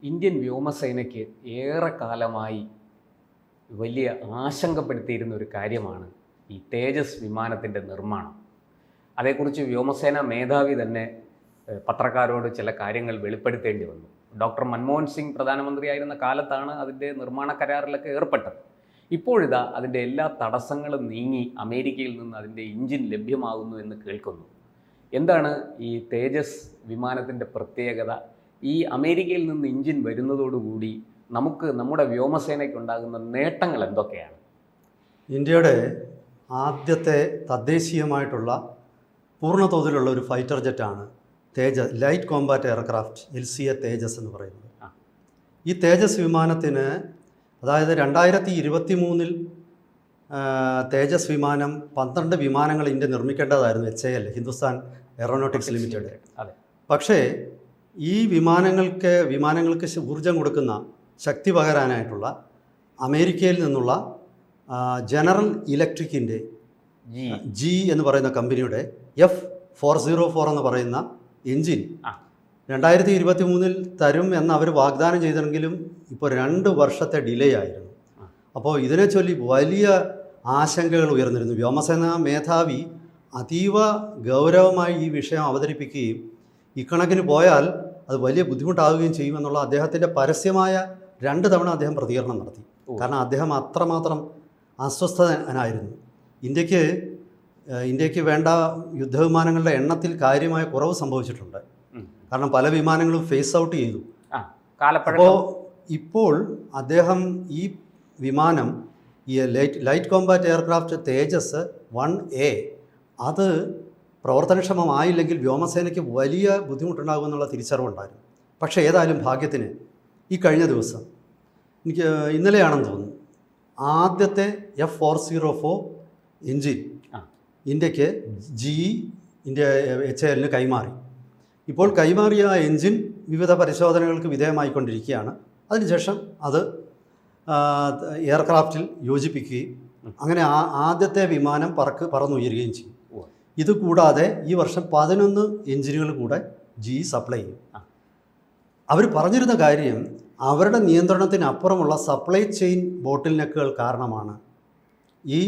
Indian വ്യോമസേനയ്ക്ക് ഏറെക്കാലമായി വലിയ ആശങ്കപ്പെടുത്തിയിരുന്ന ഒരു കാര്യമാണ് ഈ തേജസ് വിമാനത്തിൻ്റെ നിർമ്മാണം. അതേക്കുറിച്ച് വ്യോമസേന മേധാവി തന്നെ പത്രക്കാരോട് ചില കാര്യങ്ങൾ വെളിപ്പെടുത്തേണ്ടി വന്നു. ഡോക്ടർ മൻമോഹൻ സിംഗ് പ്രധാനമന്ത്രിയായിരുന്ന കാലത്താണ് അതിൻ്റെ നിർമ്മാണ കരാറിലൊക്കെ ഏർപ്പെട്ടത്. ഇപ്പോഴിതാ അതിൻ്റെ എല്ലാ തടസ്സങ്ങളും നീങ്ങി അമേരിക്കയിൽ നിന്ന് അതിൻ്റെ എഞ്ചിൻ ലഭ്യമാകുന്നു എന്ന് കേൾക്കുന്നു. എന്താണ് ഈ തേജസ് വിമാനത്തിൻ്റെ പ്രത്യേകത? ഈ അമേരിക്കയിൽ നിന്ന് എഞ്ചിൻ വരുന്നതോടുകൂടി നമ്മുടെ വ്യോമസേനയ്ക്കുണ്ടാകുന്ന നേട്ടങ്ങൾ എന്തൊക്കെയാണ്? ഇന്ത്യയുടെ ആദ്യത്തെ തദ്ദേശീയമായിട്ടുള്ള പൂർണ്ണതോതിലുള്ള ഒരു ഫൈറ്റർ ജെറ്റാണ് തേജസ്, ലൈറ്റ് കോമ്പാറ്റ് എയർക്രാഫ്റ്റ് LCA തേജസ് എന്ന് പറയുന്നത്. ഈ തേജസ് വിമാനത്തിന്, അതായത് 2023 തേജസ് വിമാനം 12 വിമാനങ്ങൾ ഇന്ത്യ നിർമ്മിക്കേണ്ടതായിരുന്നു, HAL, ഹിന്ദുസ്ഥാൻ എയറോനോട്ടിക്സ് ലിമിറ്റഡ്. പക്ഷേ ഈ വിമാനങ്ങൾക്ക് ഊർജം കൊടുക്കുന്ന, ശക്തി പകരാനായിട്ടുള്ള അമേരിക്കയിൽ നിന്നുള്ള ജനറൽ ഇലക്ട്രിക്കിൻ്റെ ജി എന്ന് പറയുന്ന കമ്പനിയുടെ F404 എന്ന് പറയുന്ന എൻജിൻ 2023 തരും എന്ന് അവർ വാഗ്ദാനം ചെയ്തെങ്കിലും ഇപ്പോൾ 2 വർഷത്തെ ഡിലേ ആയിരുന്നു. അപ്പോൾ ഇതിനെ ചൊല്ലി വലിയ ആശങ്കകൾ ഉയർന്നിരുന്നു. വ്യോമസേനാ മേധാവി അതീവ ഗൗരവമായി ഈ വിഷയം അവതരിപ്പിക്കുകയും ഇക്കണക്കിന് പോയാൽ അത് വലിയ ബുദ്ധിമുട്ടാവുകയും ചെയ്യുമെന്നുള്ള അദ്ദേഹത്തിൻ്റെ പരസ്യമായ 2 തവണ അദ്ദേഹം പ്രതികരണം നടത്തി. കാരണം അദ്ദേഹം അത്രമാത്രം അസ്വസ്ഥനായിരുന്നു. ഇന്ത്യക്ക് വേണ്ട യുദ്ധവിമാനങ്ങളുടെ എണ്ണത്തിൽ കാര്യമായ കുറവ് സംഭവിച്ചിട്ടുണ്ട്. കാരണം പല വിമാനങ്ങളും ഫേസ് ഔട്ട് ചെയ്തു. അപ്പോൾ ഇപ്പോൾ അദ്ദേഹം ഈ വിമാനം, ഈ ലൈറ്റ് കോമ്പാറ്റ് എയർക്രാഫ്റ്റ് തേജസ് 1A അത് പ്രവർത്തനക്ഷമമായില്ലെങ്കിൽ വ്യോമസേനയ്ക്ക് വലിയ ബുദ്ധിമുട്ടുണ്ടാകുമെന്നുള്ള തിരിച്ചറിവുണ്ടായിരുന്നു. പക്ഷേ ഏതായാലും ഭാഗ്യത്തിന് ഈ കഴിഞ്ഞ ദിവസം, എനിക്ക് ഇന്നലെയാണെന്ന് തോന്നുന്നു, ആദ്യത്തെ F404 എൻജിൻ ഇന്ത്യക്ക് ഇന്ത്യ HAL കൈമാറി. ഇപ്പോൾ കൈമാറിയ ആ എൻജിൻ വിവിധ പരിശോധനകൾക്ക് വിധേയമായിക്കൊണ്ടിരിക്കുകയാണ്. അതിനുശേഷം അത് എയർക്രാഫ്റ്റിൽ യോജിപ്പിക്കുകയും അങ്ങനെ ആദ്യത്തെ വിമാനം പറന്നുയരുകയും ചെയ്യും. ഇതുകൂടാതെ ഈ വർഷം 11 എൻജിനുകൾ കൂടെ സപ്ലൈ ചെയ്യും. അവർ പറഞ്ഞിരുന്ന കാര്യം, അവരുടെ നിയന്ത്രണത്തിനപ്പുറമുള്ള സപ്ലൈ ചെയിൻ ബോട്ടിൽനെക്കുകൾ കാരണമാണ് ഈ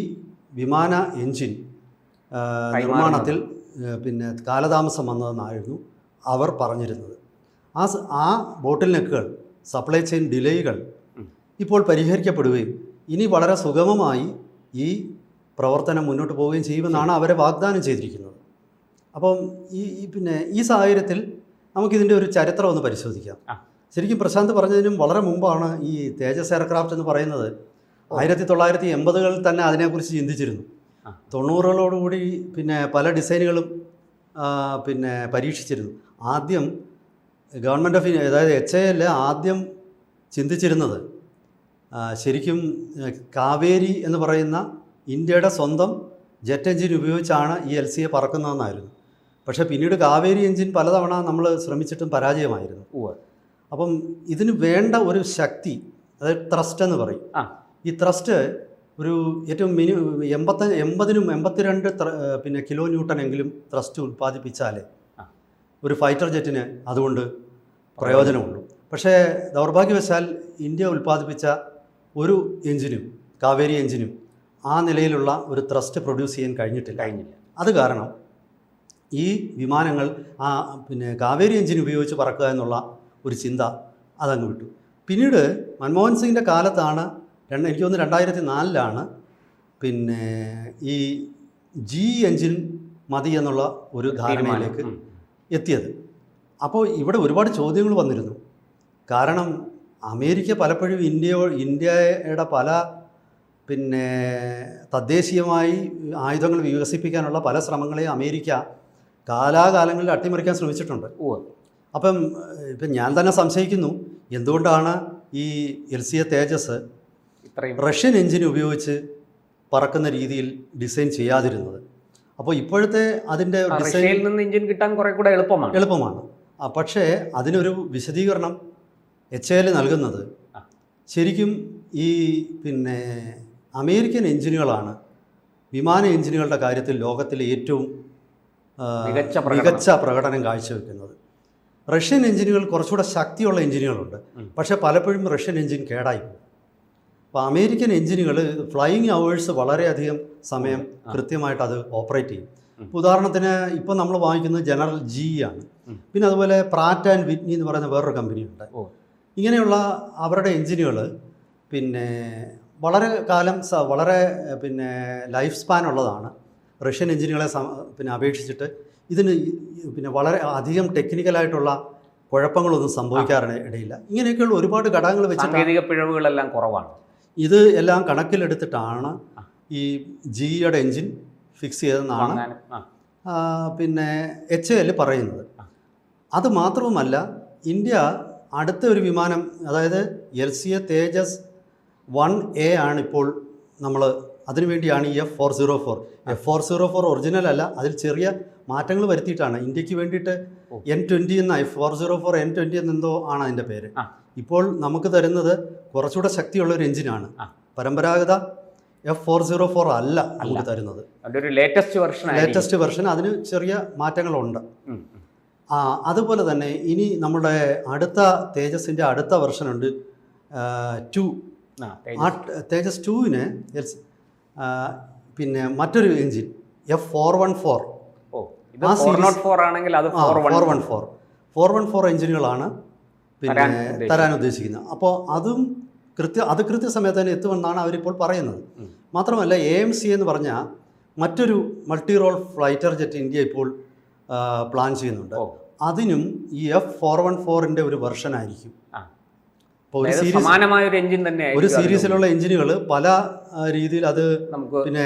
വിമാന എൻജിൻ നിർമ്മാണത്തിൽ കാലതാമസം വന്നതെന്നായിരുന്നു അവർ പറഞ്ഞിരുന്നത്. ആ ബോട്ടിൽനെക്കുകൾ, സപ്ലൈ ചെയിൻ ഡിലേകൾ ഇപ്പോൾ പരിഹരിക്കപ്പെടുകയും ഇനി വളരെ സുഗമമായി ഈ പ്രവർത്തനം മുന്നോട്ട് പോവുകയും ചെയ്യുമെന്നാണ് അവരെ വാഗ്ദാനം ചെയ്തിരിക്കുന്നത്. അപ്പം ഈ സാഹചര്യത്തിൽ നമുക്കിതിൻ്റെ ഒരു ചരിത്രം ഒന്ന് പരിശോധിക്കാം. ശരിക്കും പ്രശാന്ത് പറഞ്ഞതിനും വളരെ മുമ്പാണ് ഈ തേജസ് എയർക്രാഫ്റ്റ് എന്ന് പറയുന്നത്. 1980-കളിൽ തന്നെ അതിനെക്കുറിച്ച് ചിന്തിച്ചിരുന്നു. 90-കളോടുകൂടി പല ഡിസൈനുകളും പരീക്ഷിച്ചിരുന്നു. ആദ്യം ഗവൺമെൻറ് ഓഫ് ഇന്ത്യ, അതായത് HAL ആദ്യം ചിന്തിച്ചിരുന്നത് ശരിക്കും കാവേരി എന്ന് പറയുന്ന ഇന്ത്യയുടെ സ്വന്തം ജെറ്റ് എൻജിൻ ഉപയോഗിച്ചാണ് ഈ LCA പറക്കുന്നതെന്നായിരുന്നു. പക്ഷേ പിന്നീട് കാവേരി എൻജിൻ പലതവണ നമ്മൾ ശ്രമിച്ചിട്ടും പരാജയമായിരുന്നു. അപ്പം ഇതിന് വേണ്ട ഒരു ശക്തി, അതായത് ത്രസ്റ്റ് എന്ന് പറയും. ഈ ത്രസ്റ്റ് ഒരു ഏറ്റവും 82 കിലോ ന്യൂട്ടൺ എങ്കിലും ത്രസ്റ്റ് ഉൽപ്പാദിപ്പിച്ചാലേ ഒരു ഫൈറ്റർ ജെറ്റിന് അതുകൊണ്ട് പ്രയോജനമുള്ളൂ. പക്ഷേ ദൗർഭാഗ്യവശാൽ ഇന്ത്യ ഉൽപ്പാദിപ്പിച്ച ഒരു എൻജിനും, കാവേരി എൻജിനും, ആ നിലയിലുള്ള ഒരു ത്രസ്റ്റ് പ്രൊഡ്യൂസ് ചെയ്യാൻ കഴിഞ്ഞില്ല. അത് കാരണം ഈ വിമാനങ്ങൾ കാവേരി എൻജിൻ ഉപയോഗിച്ച് പറക്കുക എന്നുള്ള ഒരു ചിന്ത അതങ്ങ് വിട്ടു. പിന്നീട് മൻമോഹൻ സിംഗിൻ്റെ കാലത്താണ്, എനിക്ക് തോന്നുന്നു 2004 ഈ എൻജിൻ മതി എന്നുള്ള ഒരു ധാരണയിലേക്ക് എത്തിയത്. അപ്പോൾ ഇവിടെ ഒരുപാട് ചോദ്യങ്ങൾ വന്നിരുന്നു. കാരണം അമേരിക്ക പലപ്പോഴും ഇന്ത്യയുടെ പല തദ്ദേശീയമായി ആയുധങ്ങൾ വികസിപ്പിക്കാനുള്ള പല ശ്രമങ്ങളെയും അമേരിക്ക കാലാകാലങ്ങളിൽ അട്ടിമറിക്കാൻ ശ്രമിച്ചിട്ടുണ്ട്. ഇപ്പം ഞാൻ തന്നെ സംശയിക്കുന്നു, എന്തുകൊണ്ടാണ് ഈ LCA തേജസ് റഷ്യൻ എൻജിൻ ഉപയോഗിച്ച് പറക്കുന്ന രീതിയിൽ ഡിസൈൻ ചെയ്യാതിരുന്നത്. അപ്പോൾ ഇപ്പോഴത്തെ അതിൻ്റെ ഡിസൈനിൽ നിന്ന് എൻജിൻ കിട്ടാൻ കുറേ കൂടെ എളുപ്പമാണ്. പക്ഷേ അതിനൊരു വിശദീകരണം HAL നൽകുന്നത് ശരിക്കും ഈ അമേരിക്കൻ എൻജിനുകളാണ് വിമാന എൻജിനുകളുടെ കാര്യത്തിൽ ലോകത്തിലെ ഏറ്റവും മികച്ച പ്രകടനം കാഴ്ചവെക്കുന്നത്. റഷ്യൻ എഞ്ചിനുകൾ കുറച്ചുകൂടെ ശക്തിയുള്ള എഞ്ചിനുകളുണ്ട്, പക്ഷേ പലപ്പോഴും റഷ്യൻ എഞ്ചിൻ കേടായി പോകും. അപ്പോൾ അമേരിക്കൻ എഞ്ചിനുകൾ ഫ്ലൈയിങ് അവേഴ്സ് വളരെയധികം സമയം കൃത്യമായിട്ട് അത് ഓപ്പറേറ്റ് ചെയ്യും. ഉദാഹരണത്തിന് ഇപ്പോൾ നമ്മൾ വാങ്ങിക്കുന്നത് ജനറൽ ജി ആണ്. പിന്നെ അതുപോലെ പ്രാറ്റ് ആൻഡ് വിറ്റ്നി എന്ന് പറയുന്ന വേറൊരു കമ്പനിയുണ്ട്. ഇങ്ങനെയുള്ള അവരുടെ എഞ്ചിനുകൾ പിന്നെ വളരെ കാലം വളരെ പിന്നെ ലൈഫ് സ്പാൻ ഉള്ളതാണ്. റഷ്യൻ എഞ്ചിനുകളെ പിന്നെ അപേക്ഷിച്ചിട്ട് ഇതിന് പിന്നെ വളരെ അധികം ടെക്നിക്കലായിട്ടുള്ള കുഴപ്പങ്ങളൊന്നും സംഭവിക്കാറിന് ഇടയില്ല. ഇങ്ങനെയൊക്കെയുള്ള ഒരുപാട് ഘടകങ്ങൾ വെച്ച് സാങ്കേതിക പിഴവുകളെല്ലാം കുറവാണ്. ഇത് എല്ലാം കണക്കിലെടുത്തിട്ടാണ് ഈ ജിയുടെ എഞ്ചിൻ ഫിക്സ് ചെയ്തതെന്നാണ് പിന്നെ HAL പറയുന്നത്. അത് മാത്രവുമല്ല, ഇന്ത്യ അടുത്ത ഒരു വിമാനം, അതായത് LCA തേജസ് 1A ആണ് ഇപ്പോൾ നമ്മൾ അതിനുവേണ്ടിയാണ് ഈ F404. F404 ഒറിജിനൽ അല്ല, അതിൽ ചെറിയ മാറ്റങ്ങൾ വരുത്തിയിട്ടാണ് ഇന്ത്യക്ക് വേണ്ടിയിട്ട് N20 എന്ന F404 N20 എന്നെന്തോ ആണ് അതിൻ്റെ പേര്. ഇപ്പോൾ നമുക്ക് തരുന്നത് കുറച്ചുകൂടെ ശക്തിയുള്ള ഒരു എഞ്ചിനാണ്. പരമ്പരാഗത F404 അല്ല നമുക്ക് തരുന്നത്. ലേറ്റസ്റ്റ് വെർഷൻ, അതിന് ചെറിയ മാറ്റങ്ങളുണ്ട്. അതുപോലെ തന്നെ ഇനി നമ്മുടെ അടുത്ത തേജസിൻ്റെ അടുത്ത വെർഷനുണ്ട് 2. ആ തേജസ് 2-ന് പിന്നെ മറ്റൊരു എഞ്ചിൻ F414. ആ സീരീസ് 414 എഞ്ചിനുകളാണ് പിന്നെ തരാൻ ഉദ്ദേശിക്കുന്നത്. അപ്പോൾ അത് കൃത്യസമയത്ത് തന്നെ എത്തുമെന്നാണ് അവരിപ്പോൾ പറയുന്നത്. മാത്രമല്ല AMC എന്ന് പറഞ്ഞാൽ മറ്റൊരു multi role fighter jet India ഇപ്പോൾ പ്ലാൻ ചെയ്യുന്നുണ്ട്. അതിനും ഈ F414ൻ്റെ ഒരു വെർഷൻ ആയിരിക്കും. അപ്പോൾ ഒരു സീരീസിലുള്ള എഞ്ചിനുകൾ പല രീതിയിൽ അത് പിന്നെ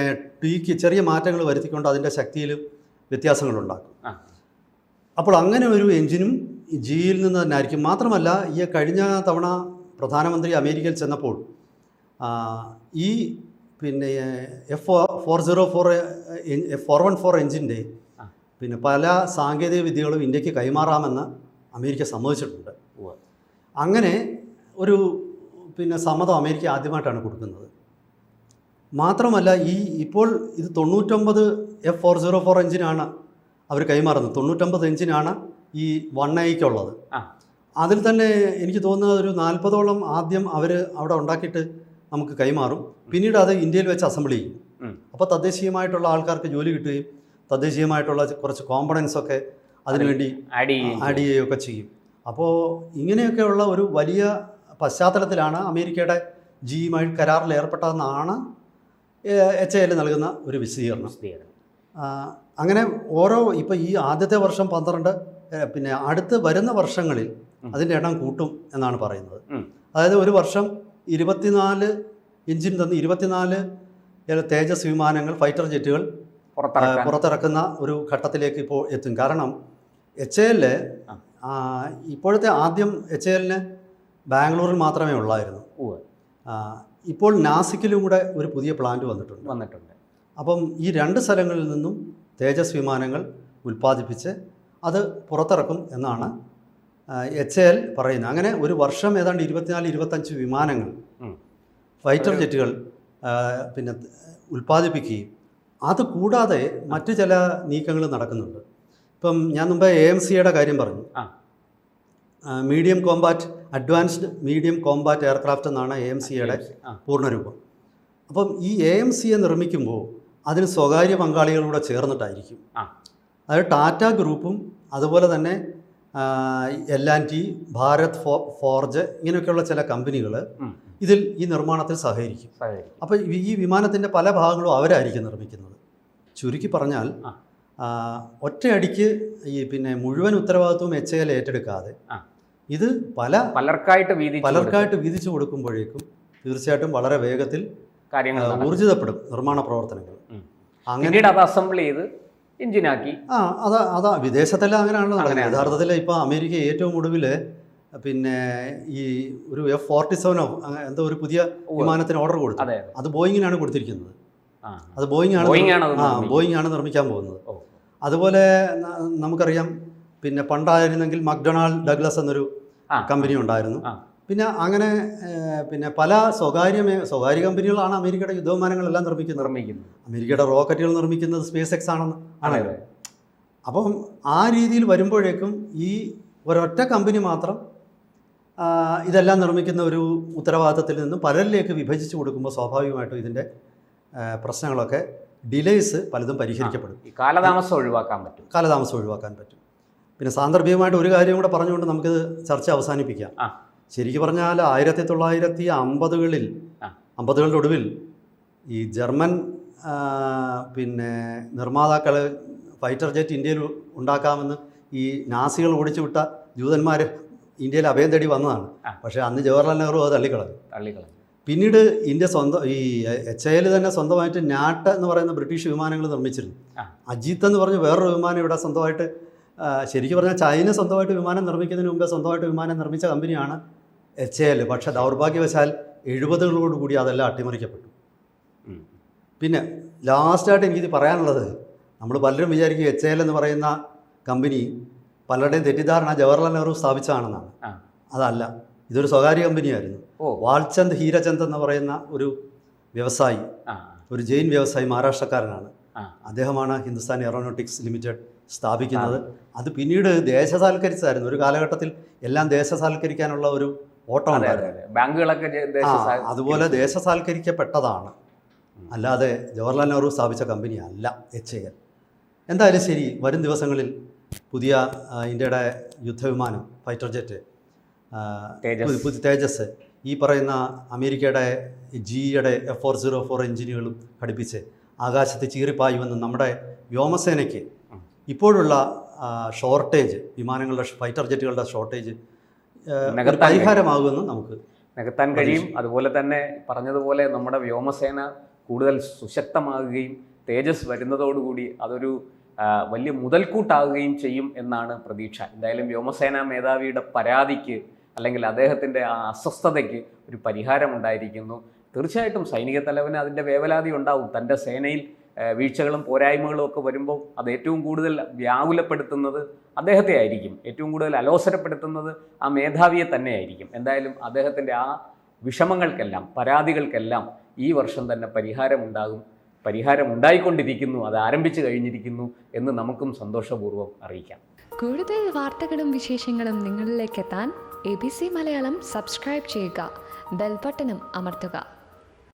ചെറിയ മാറ്റങ്ങൾ വരുത്തിക്കൊണ്ട് അതിൻ്റെ ശക്തിയിലും വ്യത്യാസങ്ങളുണ്ടാക്കും. അപ്പോൾ അങ്ങനെ ഒരു എഞ്ചിനും ജിയിൽ നിന്ന് തന്നെ ആയിരിക്കും. മാത്രമല്ല, ഈ കഴിഞ്ഞ തവണ പ്രധാനമന്ത്രി അമേരിക്കയിൽ ചെന്നപ്പോൾ ഈ പിന്നെ F414 എഞ്ചിൻ്റെ പിന്നെ പല സാങ്കേതിക വിദ്യകളും ഇന്ത്യക്ക് കൈമാറാമെന്ന് അമേരിക്ക സമ്മതിച്ചിട്ടുണ്ട്. അങ്ങനെ ഒരു പിന്നെ സമ്മതം അമേരിക്ക ആദ്യമായിട്ടാണ് കൊടുക്കുന്നത്. മാത്രമല്ല, ഇപ്പോൾ ഇത് 99 F404 എഞ്ചിനാണ് അവർ കൈമാറുന്നത്. 99 എഞ്ചിനാണ് ഈ 1Aയ്ക്കുള്ളത്. അതിൽ തന്നെ എനിക്ക് തോന്നുന്നത് ഒരു 40ഓളം ആദ്യം അവർ അവിടെ ഉണ്ടാക്കിയിട്ട് നമുക്ക് കൈമാറും. പിന്നീട് അത് ഇന്ത്യയിൽ വെച്ച് അസംബിൾ ചെയ്യും. അപ്പോൾ തദ്ദേശീയമായിട്ടുള്ള ആൾക്കാർക്ക് ജോലി കിട്ടുകയും തദ്ദേശീയമായിട്ടുള്ള കുറച്ച് കോമ്പണൻസൊക്കെ അതിനുവേണ്ടി ആഡ് ചെയ്യുകയൊക്കെ ചെയ്യും. അപ്പോൾ ഇങ്ങനെയൊക്കെയുള്ള ഒരു വലിയ പശ്ചാത്തലത്തിലാണ് അമേരിക്കയുടെ ജിയുമായി കരാറിൽ ഏർപ്പെട്ടതെന്നാണ് HAL നൽകുന്ന ഒരു വിശദീകരണം. അങ്ങനെ ഇപ്പോൾ ഈ ആദ്യത്തെ വർഷം 12, പിന്നെ അടുത്ത് വരുന്ന വർഷങ്ങളിൽ അതിൻ്റെ എണ്ണം കൂട്ടും എന്നാണ് പറയുന്നത്. അതായത് ഒരു വർഷം 24 എഞ്ചിൻ തന്ന് 24 തേജസ് വിമാനങ്ങൾ, ഫൈറ്റർ ജെറ്റുകൾ പുറത്തിറക്കുന്ന ഒരു ഘട്ടത്തിലേക്ക് ഇപ്പോൾ എത്തും. കാരണം HAL ഇപ്പോഴത്തെ ആദ്യം HALന് ബാംഗ്ലൂരിൽ മാത്രമേ ഉള്ളായിരുന്നു. ഇപ്പോൾ നാസിക്കിലും കൂടെ ഒരു പുതിയ പ്ലാന്റ് വന്നിട്ടുണ്ട്. അപ്പം ഈ 2 സ്ഥലങ്ങളിൽ നിന്നും തേജസ് വിമാനങ്ങൾ ഉൽപ്പാദിപ്പിച്ച് അത് പുറത്തിറക്കും എന്നാണ് HAL പറയുന്നത്. അങ്ങനെ ഒരു വർഷം ഏതാണ്ട് 24-25 വിമാനങ്ങൾ, ഫൈറ്റർ ജെറ്റുകൾ പിന്നെ ഉൽപ്പാദിപ്പിക്കുകയും അതുകൂടാതെ മറ്റു ചില നീക്കങ്ങൾ നടക്കുന്നുണ്ട്. ഇപ്പം ഞാൻ മുമ്പ് AMCയുടെ കാര്യം പറഞ്ഞു. അഡ്വാൻസ്ഡ് മീഡിയം കോമ്പാറ്റ് എയർക്രാഫ്റ്റ് എന്നാണ് AMCയുടെ പൂർണ്ണരൂപം. അപ്പം ഈ AMCയെ നിർമ്മിക്കുമ്പോൾ അതിന് സ്വകാര്യ പങ്കാളികളൂടെ ചേർന്നിട്ടായിരിക്കും. അതായത് ടാറ്റ ഗ്രൂപ്പും അതുപോലെ തന്നെ L&T, ഭാരത് ഫോർജ്, ഇങ്ങനെയൊക്കെയുള്ള ചില കമ്പനികൾ ഇതിൽ ഈ നിർമ്മാണത്തിൽ സഹകരിക്കും. അപ്പോൾ ഈ വിമാനത്തിൻ്റെ പല ഭാഗങ്ങളും അവരായിരിക്കും നിർമ്മിക്കുന്നത്. ചുരുക്കി പറഞ്ഞാൽ ഒറ്റയടിക്ക് ഈ പിന്നെ മുഴുവൻ ഉത്തരവാദിത്വവും HAL ഏറ്റെടുക്കാതെ ഇത് പലർക്കായിട്ട് വീതിച്ചു കൊടുക്കുമ്പോഴേക്കും തീർച്ചയായിട്ടും വളരെ വേഗത്തിൽ ഊർജിതപ്പെടും നിർമ്മാണ പ്രവർത്തനങ്ങൾ. അങ്ങനെ അത് അസംബിൾ ചെയ്ത് എഞ്ചിനാക്കി അതാ വിദേശത്തെല്ലാം അങ്ങനെയാണല്ലോ നടക്കുന്നത്. യഥാർത്ഥത്തിൽ ഇപ്പോൾ അമേരിക്ക ഏറ്റവും ഒടുവിൽ പിന്നെ ഈ ഒരു F-47 എന്തോ ഒരു പുതിയ വിമാനത്തിന് ഓർഡർ കൊടുത്തു. അത് ബോയിങ്ങിനാണ് കൊടുത്തിരിക്കുന്നത്. അത് ബോയിങ് ആണ് നിർമ്മിക്കാൻ പോകുന്നത്. അതുപോലെ നമുക്കറിയാം, പിന്നെ പണ്ടായിരുന്നെങ്കിൽ മക്ഡൊണാൾഡ് ഡഗ്ലസ് എന്നൊരു കമ്പനി ഉണ്ടായിരുന്നു. പിന്നെ അങ്ങനെ പിന്നെ പല സ്വകാര്യ കമ്പനികളാണ് അമേരിക്കയുടെ യുദ്ധവിമാനങ്ങളെല്ലാം നിർമ്മിക്കുന്നത്. അമേരിക്കയുടെ റോക്കറ്റുകൾ നിർമ്മിക്കുന്നത് SpaceX ആണ്. അപ്പം ആ രീതിയിൽ വരുമ്പോഴേക്കും ഈ ഒരൊറ്റ കമ്പനി മാത്രം ഇതെല്ലാം നിർമ്മിക്കുന്ന ഒരു ഉത്തരവാദിത്തത്തിൽ നിന്നും പലരിലേക്ക് വിഭജിച്ച് കൊടുക്കുമ്പോൾ സ്വാഭാവികമായിട്ടും ഇതിൻ്റെ പ്രശ്നങ്ങളൊക്കെ ഡിലേയ്സ് പലതും പരിഹരിക്കപ്പെടും. ഈ കാലതാമസം ഒഴിവാക്കാൻ പറ്റും. കാലതാമസം ഒഴിവാക്കാൻ പറ്റും. പിന്നെ സാന്ദർഭികമായിട്ട് ഒരു കാര്യം കൂടെ പറഞ്ഞുകൊണ്ട് നമുക്കിത് ചർച്ച അവസാനിപ്പിക്കാം. ശരിക്കും പറഞ്ഞാൽ 1950കളിൽ 50കളുടെ ഒടുവിൽ ഈ ജർമ്മൻ പിന്നെ നിർമ്മാതാക്കൾ ഫൈറ്റർ ജെറ്റ് ഇന്ത്യയിൽ ഉണ്ടാക്കാമെന്ന് ഈ നാസികൾ ഓടിച്ചു വിട്ട ജൂതന്മാർ ഇന്ത്യയിൽ അഭയം തേടി വന്നതാണ്. പക്ഷേ അന്ന് ജവഹർലാൽ നെഹ്റു അത് തള്ളിക്കളഞ്ഞു. പിന്നീട് ഇന്ത്യ സ്വന്തം ഈ HAL തന്നെ സ്വന്തമായിട്ട് നാട്ട് എന്ന് പറയുന്ന ബ്രിട്ടീഷ് വിമാനങ്ങൾ നിർമ്മിച്ചിരുന്നു. അജിത്ത് എന്ന് പറഞ്ഞ് വേറൊരു വിമാനം ഇവിടെ സ്വന്തമായിട്ട്, ശരിക്കും പറഞ്ഞാൽ ചൈന സ്വന്തമായിട്ട് വിമാനം നിർമ്മിക്കുന്നതിന് മുമ്പേ സ്വന്തമായിട്ട് വിമാനം നിർമ്മിച്ച കമ്പനിയാണ് HAL. പക്ഷേ ദൗർഭാഗ്യവശാൽ 70കളോടുകൂടി അതെല്ലാം അട്ടിമറിക്കപ്പെട്ടു. പിന്നെ ലാസ്റ്റായിട്ട് എനിക്കിത് പറയാനുള്ളത്, നമ്മൾ പലരും വിചാരിക്കും HAL എന്ന് പറയുന്ന കമ്പനി പലരുടെയും തെറ്റിദ്ധാരണ ജവഹർലാൽ നെഹ്റു സ്ഥാപിച്ചതാണെന്നാണ്. അതല്ല, ഇതൊരു സ്വകാര്യ കമ്പനിയായിരുന്നു. വാൽചന്ദ് ഹീരചന്ദ് എന്ന് പറയുന്ന ഒരു വ്യവസായി, ഒരു ജെയിൻ വ്യവസായി, മഹാരാഷ്ട്രക്കാരനാണ്. അദ്ദേഹമാണ് ഹിന്ദുസ്ഥാൻ എയറോനോട്ടിക്സ് ലിമിറ്റഡ് സ്ഥാപിക്കുന്നത്. അത് പിന്നീട് ദേശസാൽക്കരിച്ചതായിരുന്നു. ഒരു കാലഘട്ടത്തിൽ എല്ലാം ദേശസാൽക്കരിക്കാനുള്ള ഒരു ഓട്ടം ഉണ്ടായിരുന്നു. ബാങ്കുകളൊക്കെ അതുപോലെ ദേശസാൽക്കരിക്കപ്പെട്ടതാണ്, അല്ലാതെ ജവഹർലാൽ നെഹ്റു സ്ഥാപിച്ച കമ്പനി അല്ല HAL. എന്തായാലും ശരി, വരും ദിവസങ്ങളിൽ പുതിയ ഇന്ത്യയുടെ യുദ്ധവിമാനം ഫൈറ്റർ ജെറ്റ് തേജസ് ഈ പറയുന്ന അമേരിക്കയുടെ ജിയുടെ F404 എഞ്ചിനുകളും ഘടിപ്പിച്ച് ആകാശത്ത് ചീറിപ്പായുമെന്ന് നമ്മുടെ വ്യോമസേനയ്ക്ക് ഇപ്പോഴുള്ള ഷോർട്ടേജ്, വിമാനങ്ങളുടെ ഫൈറ്റർ ജെറ്റുകളുടെ ഷോർട്ടേജ് പരിഹാരമാകുമെന്ന് നമുക്ക് നികത്താൻ കഴിയും. അതുപോലെ തന്നെ പറഞ്ഞതുപോലെ നമ്മുടെ വ്യോമസേന കൂടുതൽ സുശക്തമാകുകയും തേജസ് വരുന്നതോടുകൂടി അതൊരു വലിയ മുതൽക്കൂട്ടാകുകയും ചെയ്യും എന്നാണ് പ്രതീക്ഷ. എന്തായാലും വ്യോമസേനാ മേധാവിയുടെ പരാതിക്ക് അല്ലെങ്കിൽ അദ്ദേഹത്തിൻ്റെ ആ അസ്വസ്ഥതയ്ക്ക് ഒരു പരിഹാരമുണ്ടായിരിക്കുന്നു. തീർച്ചയായിട്ടും സൈനിക തലവന് അതിൻ്റെ വേവലാതി ഉണ്ടാവും. തൻ്റെ സേനയിൽ വീഴ്ചകളും പോരായ്മകളും ഒക്കെ വരുമ്പോൾ അത് ഏറ്റവും കൂടുതൽ വ്യാകുലപ്പെടുത്തുന്നത് അദ്ദേഹത്തെ ആയിരിക്കും. ഏറ്റവും കൂടുതൽ അലോസരപ്പെടുത്തുന്നത് ആ മേധാവിയെ തന്നെയായിരിക്കും. എന്തായാലും അദ്ദേഹത്തിൻ്റെ ആ വിഷമങ്ങൾക്കെല്ലാം, പരാതികൾക്കെല്ലാം ഈ വർഷം തന്നെ പരിഹാരമുണ്ടായിക്കൊണ്ടിരിക്കുന്നു, അത് ആരംഭിച്ചു കഴിഞ്ഞിരിക്കുന്നു എന്ന് നമുക്കും സന്തോഷപൂർവ്വം അറിയിക്കാം. കൂടുതൽ വാർത്തകളും വിശേഷങ്ങളും നിങ്ങളിലേക്ക് എത്താൻ ABC മലയാളം സബ്സ്ക്രൈബ് ചെയ്യുക, ബെൽ ബട്ടണും അമർത്തുക.